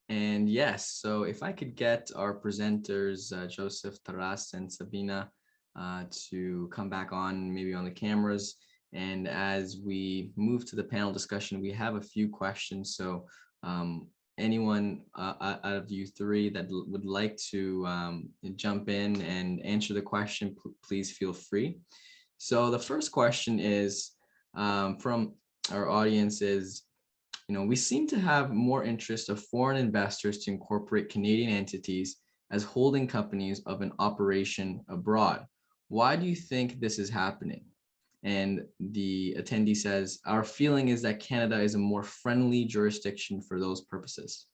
And yes, so if I could get our presenters, Joseph, Taras, and Sabina, to come back on, maybe on the cameras. And as we move to the panel discussion, we have a few questions. So anyone out of you three that would like to jump in and answer the question, please feel free. So the first question is from our audience is, we seem to have more interest of foreign investors to incorporate Canadian entities as holding companies of an operation abroad. Why do you think this is happening? And the attendee says, our feeling is that Canada is a more friendly jurisdiction for those purposes.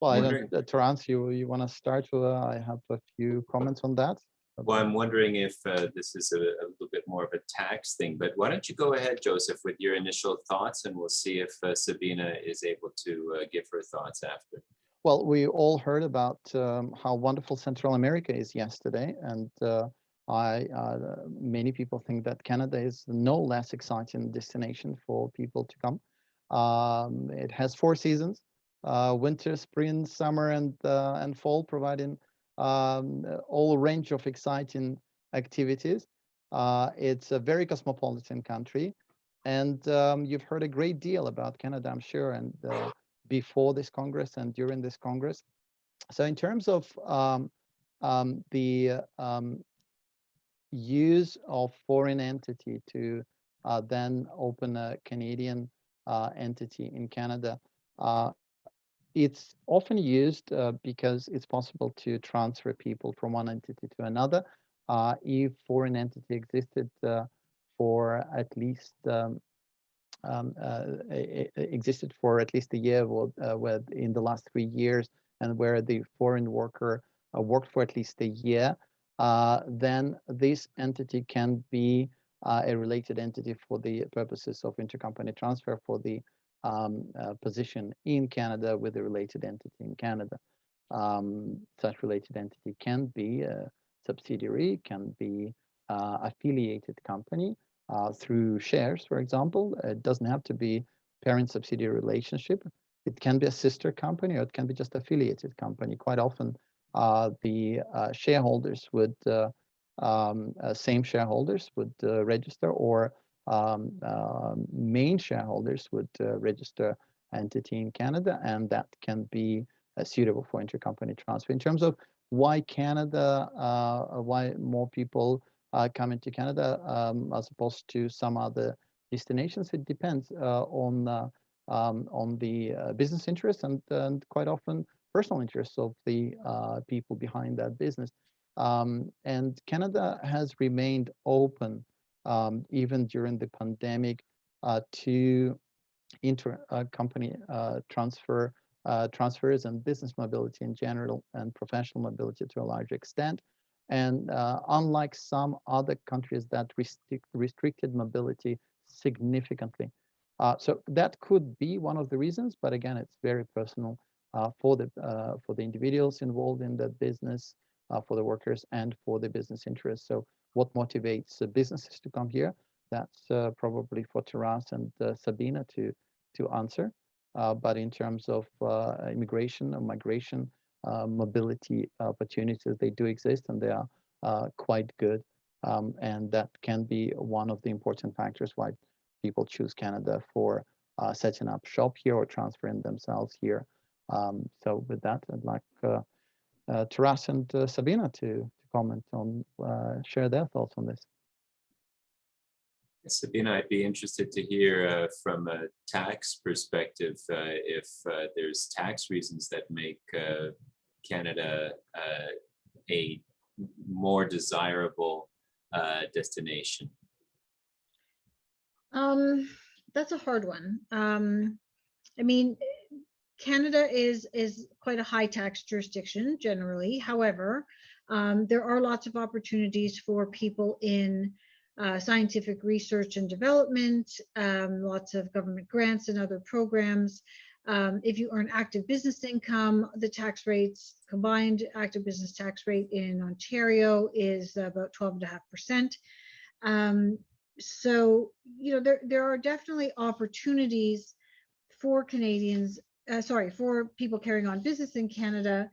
Well, I don't, Terence, you want to start? I have a few comments on that. Well, I'm wondering if this is a little bit more of a tax thing, but why don't you go ahead, Joseph, with your initial thoughts, and we'll see if Sabina is able to give her thoughts after. Well, we all heard about how wonderful Central America is yesterday, and many people think that Canada is no less exciting destination for people to come. It has 4 seasons: winter, spring, summer, and fall, providing all range of exciting activities. It's a very cosmopolitan country, and you've heard a great deal about Canada, I'm sure, and before this Congress and during this Congress. So in terms of the use of foreign entity to then open a Canadian entity in Canada, it's often used because it's possible to transfer people from one entity to another. If foreign entity existed for at least a year, where in the last 3 years, and where the foreign worker worked for at least a year, then this entity can be a related entity for the purposes of intercompany transfer for the position in Canada with a related entity in Canada. Such related entity can be a subsidiary, can be affiliated company through shares, for example. It doesn't have to be parent-subsidiary relationship. It can be a sister company, or it can be just affiliated company. Quite often, the shareholders would, same shareholders would register, or main shareholders would register entity in Canada, and that can be suitable for intercompany transfer. In terms of why Canada, why more people come into Canada as opposed to some other destinations, it depends on the business interests and quite often personal interests of the people behind that business. And Canada has remained open even during the pandemic to intercompany transfers and business mobility in general, and professional mobility to a large extent. And unlike some other countries that restricted mobility significantly. So that could be one of the reasons, but again, it's very personal for the individuals involved in that business, for the workers, and for the business interests. So what motivates businesses to come here? That's probably for Taras and Sabina to answer. But in terms of immigration or migration, mobility opportunities, they do exist, and they are quite good. And that can be one of the important factors why people choose Canada for setting up shop here or transferring themselves here. So with that, I'd like Taras and Sabina to comment on, share their thoughts on this. Sabina, I'd be interested to hear from a tax perspective if there's tax reasons that make Canada a more desirable destination. That's a hard one. I mean, Canada is quite a high tax jurisdiction generally. However, there are lots of opportunities for people in scientific research and development, lots of government grants and other programs. If you earn active business income, the tax rates, combined active business tax rate in Ontario is about 12.5%. So, there are definitely opportunities for Canadians, for people carrying on business in Canada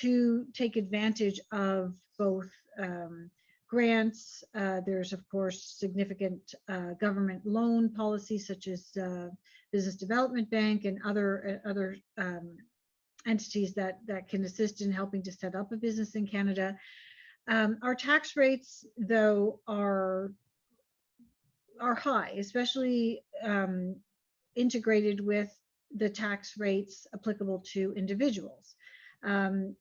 to take advantage of both grants. There's, of course, significant government loan policies such as Business Development Bank and other entities that can assist in helping to set up a business in Canada. Our tax rates, though, are high, especially integrated with the tax rates applicable to individuals. An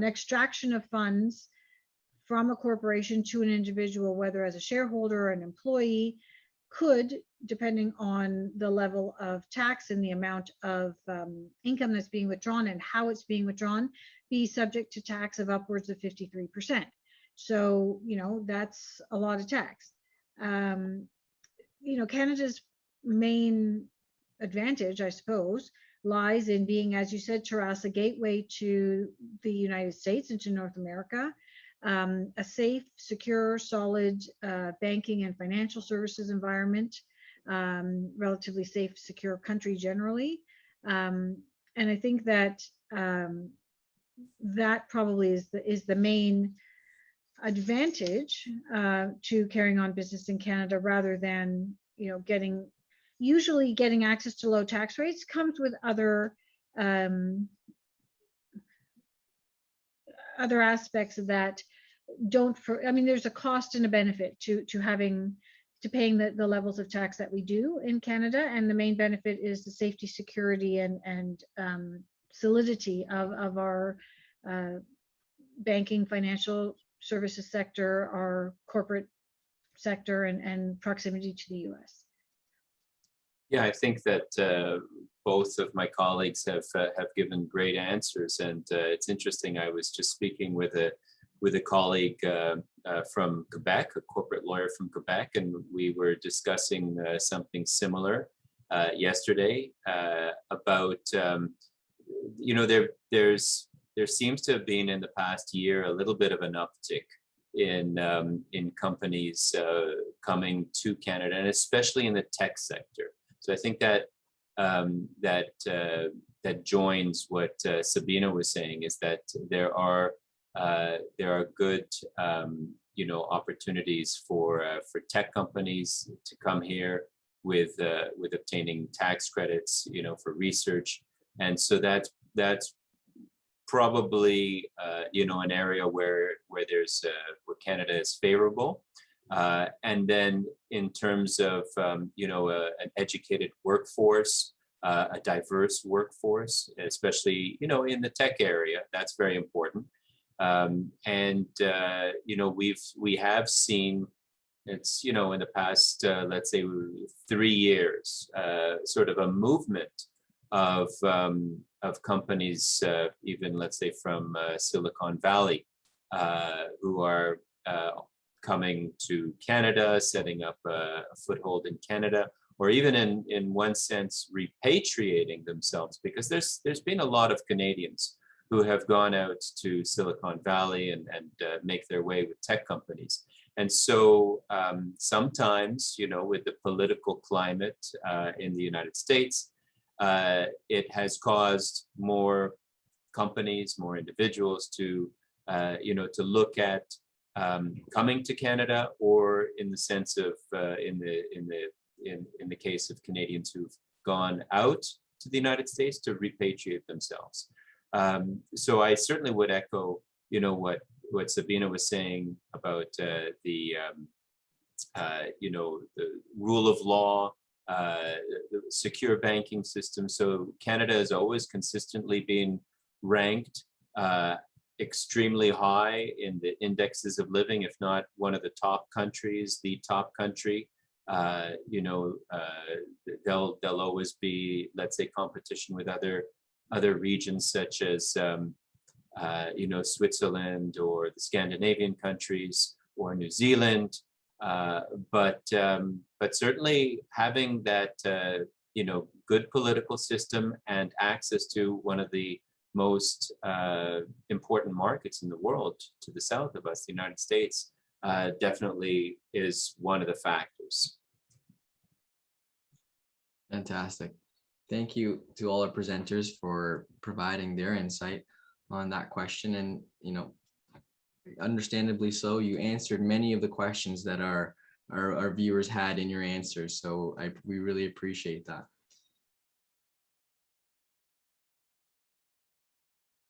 extraction of funds from a corporation to an individual, whether as a shareholder or an employee, could, depending on the level of tax and the amount of income that's being withdrawn and how it's being withdrawn, be subject to tax of upwards of 53%. So, that's a lot of tax. Canada's main advantage, I suppose, lies in being, as you said, Taras, a gateway to the United States and to North America, a safe, secure, solid banking and financial services environment, relatively safe, secure country generally. And I think that that probably is the main advantage to carrying on business in Canada, rather than usually getting access to low tax rates comes with other aspects of that. There's a cost and a benefit to paying the levels of tax that we do in Canada, and the main benefit is the safety, security, and solidity of our banking, financial services sector, our corporate sector, and proximity to the U.S. Yeah, I think that both of my colleagues have given great answers, and it's interesting. I was just speaking with a colleague from Quebec, a corporate lawyer from Quebec, and we were discussing something similar yesterday about there seems to have been in the past year a little bit of an uptick in companies coming to Canada, and especially in the tech sector. So I think that that joins what Sabina was saying, is that there are good opportunities for tech companies to come here with obtaining tax credits, for research, and so that's probably an area where where Canada is favorable. And then in terms of an educated workforce, a diverse workforce, especially in the tech area, that's very important. And we have seen, it's in the past let's say 3 years, sort of a movement of companies, even let's say from Silicon Valley, who are coming to Canada, setting up a foothold in Canada, or even in one sense repatriating themselves, because there's been a lot of Canadians who have gone out to Silicon Valley and make their way with tech companies. And so sometimes, with the political climate in the United States, it has caused more companies, more individuals to look at coming to Canada, or in the sense of in the case of Canadians who've gone out to the United States, to repatriate themselves. So I certainly would echo, what Sabina was saying about the rule of law, the secure banking system. So Canada has always consistently been ranked extremely high in the indexes of living, if not one of the top countries, the top country. There'll always be, let's say, competition with other regions such as Switzerland or the Scandinavian countries or New Zealand, but certainly having that good political system and access to one of the most important markets in the world to the south of us, the United States, definitely is one of the factors. Fantastic. Thank you to all our presenters for providing their insight on that question. And, understandably so, you answered many of the questions that our viewers had in your answers. So we really appreciate that.